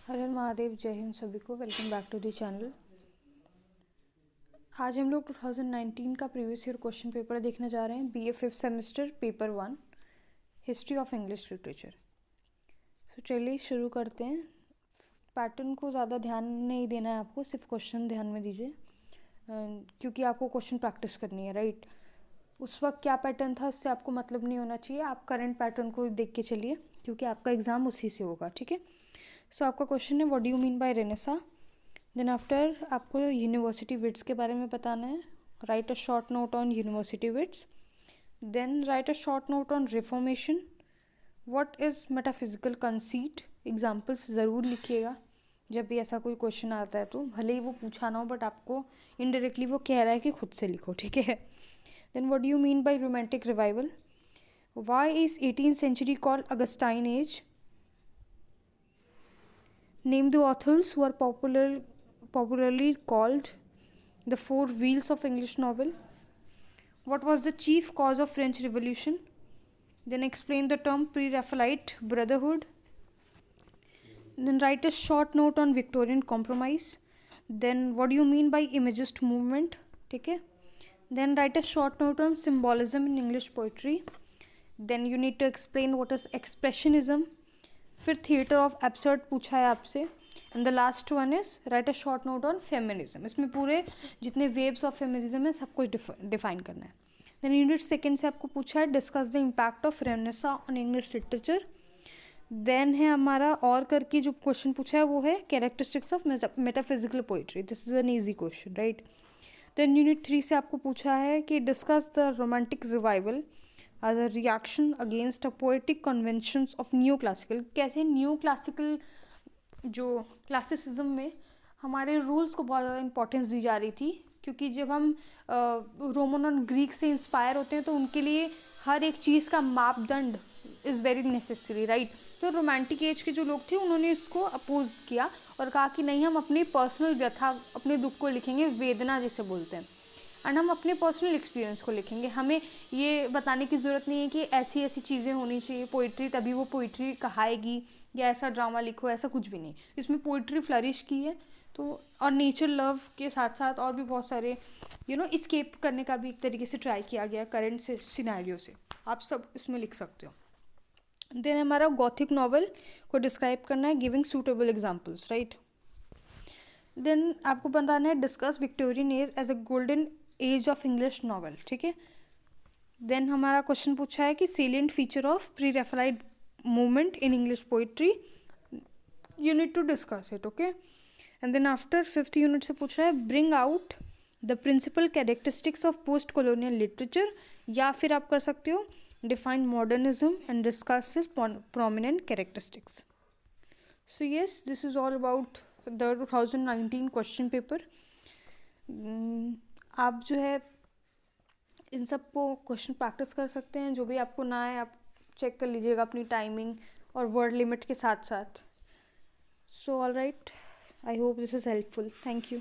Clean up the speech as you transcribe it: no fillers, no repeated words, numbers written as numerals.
हर हर महादेव, जय हिंद सभी को। Welcome back to the channel. आज हम लोग 2019 का प्रीवियस ईयर क्वेश्चन पेपर देखने जा रहे हैं। BA 5th semester paper 1 history of English literature. So चलिए शुरू करते हैं। पैटर्न को ज़्यादा ध्यान नहीं देना है आपको, सिर्फ क्वेश्चन ध्यान में दीजिए, क्योंकि आपको क्वेश्चन प्रैक्टिस करनी है, राइट। उस वक्त क्या पैटर्न था उससे आपको मतलब नहीं होना चाहिए। आप करंट पैटर्न को देख के चलिए, क्योंकि आपका एग्ज़ाम उसी से होगा, ठीक है। सो आपका क्वेश्चन है, what do you mean by renaissance. Then after आपको यूनिवर्सिटी विट्स के बारे में बताना है। Write a short note on university wits. Then write a short note on reformation. What is metaphysical conceit. Examples ज़रूर लिखिएगा जब भी ऐसा कोई क्वेश्चन आता है, तो भले ही वो पूछा ना हो, बट आपको इनडायरेक्टली वो कह रहा है कि खुद से लिखो, ठीक है। Then what do you mean by romantic revival. Why is 18th century called Augustine age. Name the authors who are popularly called the four wheels of English novel. What was the chief cause of French Revolution? Then explain the term Pre-Raphaelite Brotherhood. Then write a short note on Victorian compromise. Then what do you mean by Imagist movement? ठीक है. Then write a short note on symbolism in English poetry. Then you need to explain what is expressionism. फिर theatre of absurd पूछा है आपसे। And the last one is right a short note on feminism. इसमें पूरे जितने waves of feminism है सब कुछ डिफाइन करना है। देन यूनिट सेकंड से आपको पूछा है, discuss the impact of renaissance on English literature. Then है हमारा और करके जो क्वेश्चन पूछा है वो है characteristics of metaphysical poetry. This is an easy question, right. Then unit 3 से आपको पूछा है कि discuss the romantic revival as a reaction against a poetic conventions of neo-classical। कैसे न्यू क्लासिकल जो क्लासिसिज्म में हमारे रूल्स को बहुत ज़्यादा इंपॉर्टेंस दी जा रही थी, क्योंकि जब हम रोमन और ग्रीक से इंस्पायर होते हैं तो उनके लिए हर एक चीज़ का मापदंड इज़ वेरी नेसेसरी, राइट। तो रोमांटिक एज के जो लोग थे उन्होंने इसको अपोज किया और कहा कि नहीं, हम अपनी पर्सनल व्यथा, अपने दुख को लिखेंगे, वेदना जिसे बोलते हैं, एंड हम अपने पर्सनल एक्सपीरियंस को लिखेंगे। हमें ये बताने की ज़रूरत नहीं है कि ऐसी ऐसी चीज़ें होनी चाहिए पोइट्री, तभी वो पोइट्री कहाएगी, या ऐसा ड्रामा लिखो, ऐसा कुछ भी नहीं। इसमें पोइट्री फ्लरिश की है, तो और नेचर लव के साथ साथ और भी बहुत सारे इस्केप करने का भी एक तरीके से ट्राई किया गया करंट से सिनेरियो से। आप सब इसमें लिख सकते हो। देन हमारा गॉथिक नॉवल को डिस्क्राइब करना है, giving suitable examples, right. Then आपको बताना है, discuss Victorian age as a golden age of English novel, ठीक है। देन हमारा क्वेश्चन पूछा है कि salient feature of pre Raphaelite movement in English poetry, you need to discuss it, okay. And then after 5th unit से पूछ रहा है, bring out the principal characteristics of post colonial literature, या फिर आप कर सकते हो define modernism and discuss it's prominent characteristics. So yes, this is all about the 2019 question paper. आप जो है इन सब को क्वेश्चन प्रैक्टिस कर सकते हैं, जो भी आपको ना आए आप चेक कर लीजिएगा अपनी टाइमिंग और वर्ड लिमिट के साथ साथ। So all right, I hope this is helpful. Thank you.